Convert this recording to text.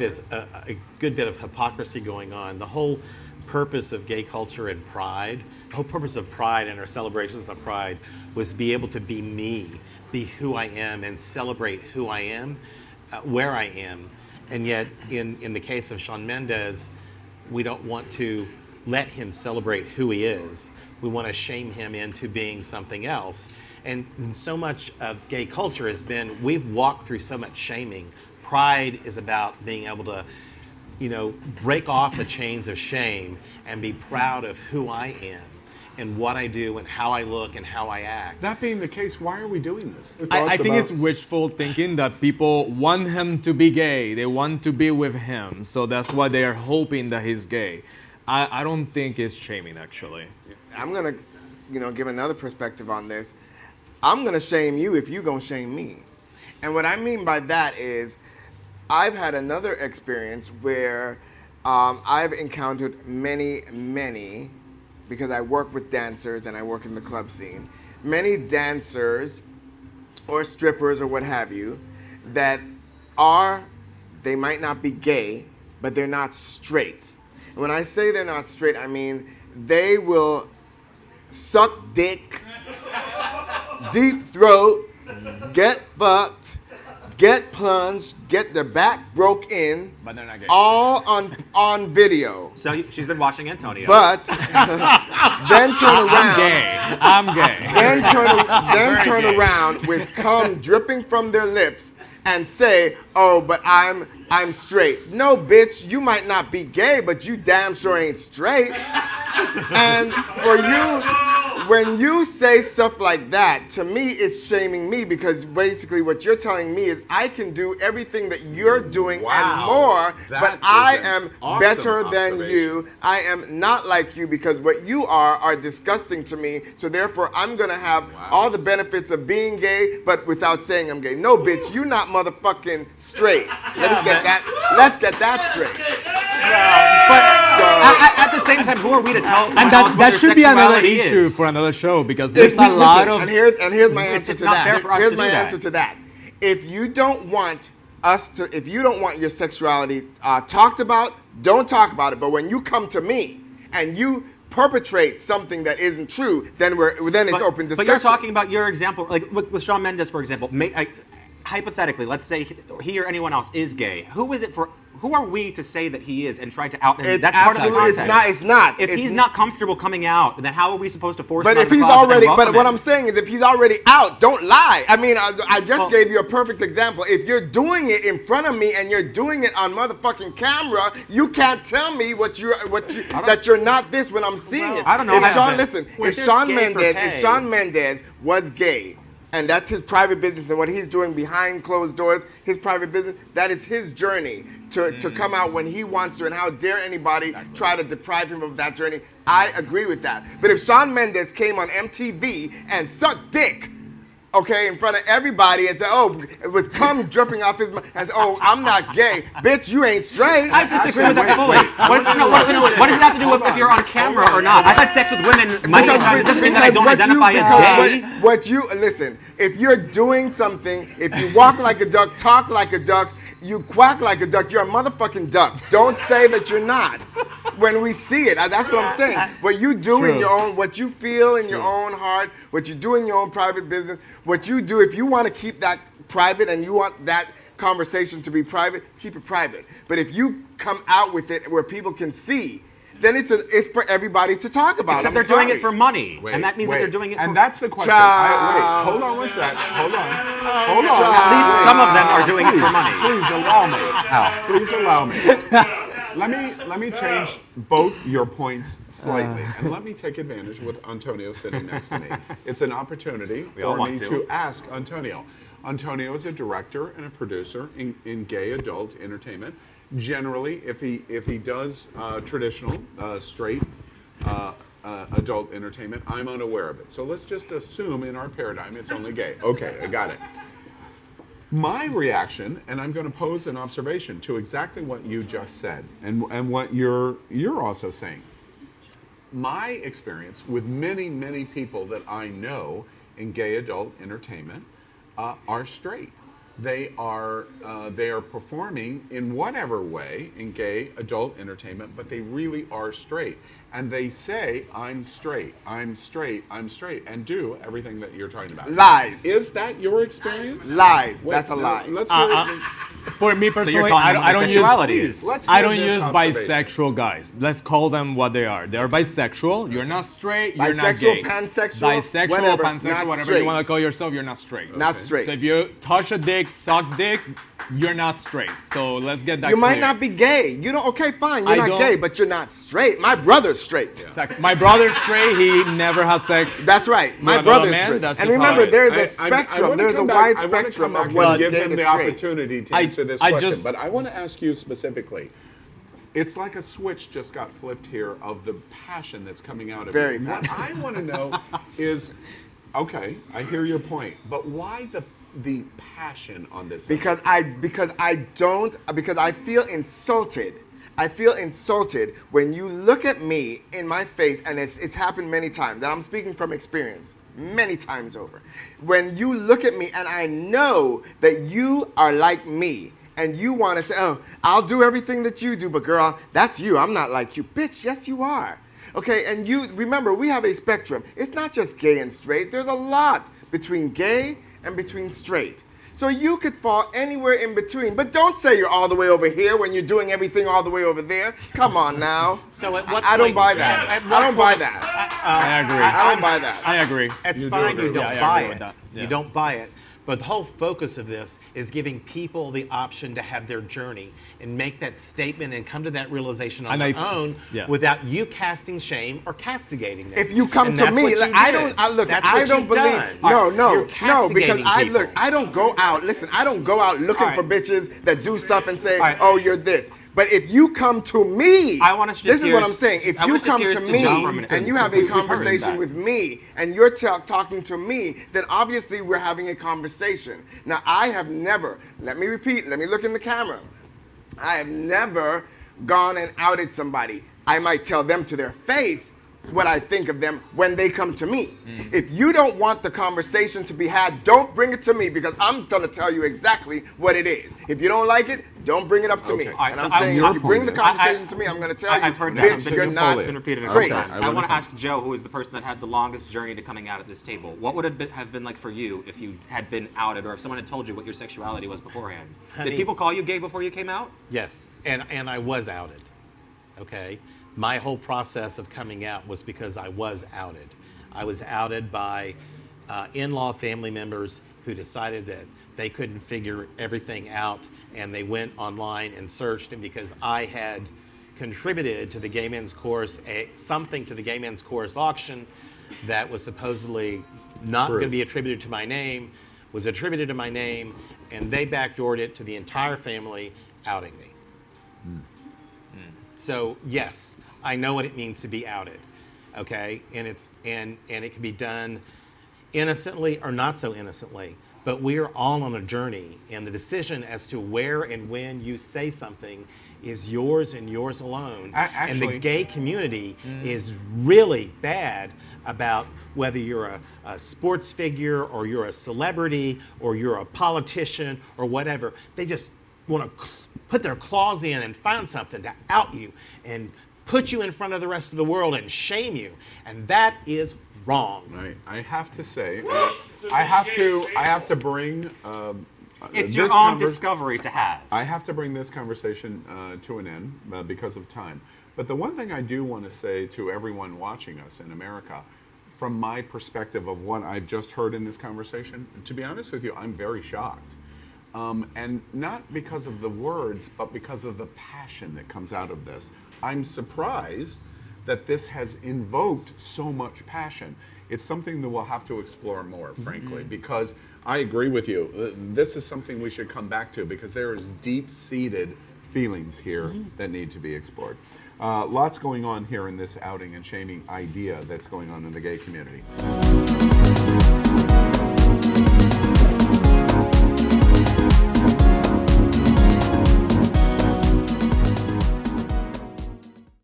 there's a good bit of hypocrisy going on. The whole purpose of gay culture and pride, the whole purpose of pride and our celebrations of pride was to be able to be me, be who I am, and celebrate who I am, where I am. And yet, in the case of Shawn Mendes, we don't want to let him celebrate who he is. We want to shame him into being something else. And so much of gay culture has been, we've walked through so much shaming. Pride is about being able to, break off the chains of shame and be proud of who I am and what I do and how I look and how I act. That being the case, why are we doing this? I think it's wishful thinking that people want him to be gay. They want to be with him. So that's why they are hoping that he's gay. I don't think it's shaming, actually. I'm going to, give another perspective on this. I'm going to shame you if you're going to shame me. And what I mean by that is I've had another experience where I've encountered many, because I work with dancers and I work in the club scene, many dancers or strippers or what have you that they might not be gay, but they're not straight. And when I say they're not straight, I mean they will suck dick, deep throat, get fucked, get plunged, get their back broke in, but they're not gay. All on video. So she's been watching Antonio. But then turn around. I'm gay. Then turn around with cum dripping from their lips and say, "Oh, but I'm straight." No, bitch, you might not be gay, but you damn sure ain't straight. And for you, when you say stuff like that, to me, it's shaming me, because basically what you're telling me is I can do everything that you're doing and more, but I am better than you. I am not like you, because what you are disgusting to me, so therefore I'm going to have all the benefits of being gay, but without saying I'm gay. No, bitch, you not motherfucking straight. Let's get that straight. But at the same time, who are we to tell? And that should be another issue for another show, because there's a lot of. And here's my answer to that. Fair for us here's to my do answer that. to that. If you don't want if you don't want your sexuality talked about, don't talk about it. But when you come to me and you perpetrate something that isn't true, then it's open discussion. But you're talking about your example, like with Shawn Mendes, for example. Hypothetically, let's say he or anyone else is gay. Who are we to say that he is and try to out him? That's part of the context. It's not. If he's not comfortable coming out, then how are we supposed to force him? But if he's already, but what I'm saying is, if he's already out, don't lie. I mean, I just gave you a perfect example. If you're doing it in front of me and you're doing it on motherfucking camera, you can't tell me that you're not this when I'm seeing it. I don't know. If Shawn Mendes was gay, and that's his private business, and what he's doing behind closed doors, his private business, that is his journey to come out when he wants to, and how dare anybody try to deprive him of that journey. I agree with that. But if Shawn Mendes came on MTV and sucked dick, okay, in front of everybody and said, "Oh," with cum dripping off his mouth, and said, "Oh, I'm not gay, bitch, you ain't straight." I disagree with that fully. What does it have to do with if you're on camera or not? I've had sex with women many times. It doesn't mean that I don't identify as gay. Listen, if you're doing something, if you walk like a duck, talk like a duck, you quack like a duck, you're a motherfucking duck. Don't say that you're not. When we see it, that's what I'm saying. What you do in your own, what you feel in your own heart, what you do in your own private business, what you do, if you want to keep that private and you want that conversation to be private, keep it private. But if you come out with it where people can see, then it's for everybody to talk about. Except they're doing it for money, and that means that they're doing it for... And that's the question. Wait, hold on one sec. Hold on. At least some of them are doing it for money. Please allow me. Let me change both your points slightly, and let me take advantage with Antonio sitting next to me. It's an opportunity for me to ask Antonio. Antonio is a director and a producer in gay adult entertainment. Generally, if he does traditional straight adult entertainment, I'm unaware of it. So let's just assume in our paradigm it's only gay. Okay, I got it. My reaction, and I'm going to pose an observation to exactly what you just said, and what you're also saying. My experience with many people that I know in gay adult entertainment are straight. they are performing in whatever way in gay adult entertainment, but they really are straight. And they say, I'm straight, I'm straight, I'm straight, and do everything that you're talking about. Lies. Is that your experience? Lies. Wait, That's a lie. Let's hear it. For me So personally, you're telling I don't use homosexuality. Let's I hear don't this use observation. bisexual guys. Let's call them what they are. They're bisexual. You're not straight. You're not Bisexual, gay. pansexual, Bisexual, whatever, pansexual, not whatever straight. you want to call yourself, you're not straight. Not straight. So if you touch a dick, suck dick, you're not straight. So let's get that You might clear. not be gay. You don't. Okay, fine. You're I not don't- gay, but you're not straight. My brother's straight. My brother's straight. He never had sex. That's right. My another brother's man, straight. that's And just how remember, it is. there's a I spectrum. wanna There's a come wide back- I wanna spectrum come of back what and give gay him is the straight. opportunity to I- answer this I question. just- But I want to ask you specifically. It's like a switch just got flipped here of the passion that's coming out of Very you. What I want to know is, okay, I hear your point, but why the passion on this? Because I feel insulted. I feel insulted when you look at me in my face, and it's happened many times, and I'm speaking from experience, many times over. When you look at me and I know that you are like me, and you want to say, oh, I'll do everything that you do, but girl, that's you. I'm not like you. Bitch, yes, you are. Okay, and you remember, we have a spectrum. It's not just gay and straight. There's a lot between gay and between straight. So you could fall anywhere in between, but don't say you're all the way over here when you're doing everything all the way over there. Come on now. So at what I don't point- buy that. at I what don't buy point- that. I agree. I don't buy that. I agree. It's You do fine agree. you don't Yeah, I buy agree with it. that. Yeah. You don't buy it. But the whole focus of this is giving people the option to have their journey and make that statement and come to that realization on And their own yeah. without you casting shame or castigating them. If you come And to that's me, what like, you I did. don't. I look. That's I what don't you've believe. done. No, You're no, because castigating people. I don't go out. Listen, I don't go out looking All for right. bitches that do stuff and say, All right. "Oh, you're this." But if you come to me, I want us to this just is what hear- I'm saying. If I you want us to come hear to this to me John for a minute. and you have a We've heard conversation that. with me and you're talking to me, then obviously we're having a conversation. Now, I have never, let me repeat, let me look in the camera. I have never gone and outed somebody. I might tell them to their face what I think of them when they come to me. If you don't want the conversation to be had, don't bring it to me, because I'm gonna tell you exactly what it is. If you don't like it, don't bring it up to me. Okay. All right, And so I'm saying, your if you bring the point is- conversation to me, I'm gonna tell you, I've heard that. bitch, It's been- you're it's not been repeated a straight. couple times. Okay, I want to I ask Joe, who is the person that had the longest journey to coming out at this table. What would it have been like for you if you had been outed, or if someone had told you what your sexuality was beforehand? Honey. Did people call you gay before you came out? Yes, and I was outed. Okay, my whole process of coming out was because I was outed. I was outed by in-law family members who decided that they couldn't figure everything out, and they went online and searched, and because I had contributed to the Gay Men's Chorus, something to the Gay Men's Chorus auction that was supposedly not going to be attributed to my name, was attributed to my name, and they backdoored it to the entire family, outing me. So yes, I know what it means to be outed, okay? And it can be done innocently or not so innocently. But we are all on a journey, and the decision as to where and when you say something is yours and yours alone. And the Actually- gay community is really bad about whether you're a sports figure or you're a celebrity or you're a politician or whatever. They just want to put their claws in and find something to out you and put you in front of the rest of the world and shame you. And that is wrong. I have to say, I have to bring. It's this your own conver- discovery to have. I have to bring this conversation to an end because of time. But the one thing I do want to say to everyone watching us in America, from my perspective of what I've just heard in this conversation, to be honest with you, I'm very shocked. And not because of the words, but because of the passion that comes out of this. I'm surprised that this has invoked so much passion. It's something that we'll have to explore more, frankly, because I agree with you. This is something we should come back to, because there is deep-seated feelings here that need to be explored. Lots going on here in this outing and shaming idea that's going on in the gay community.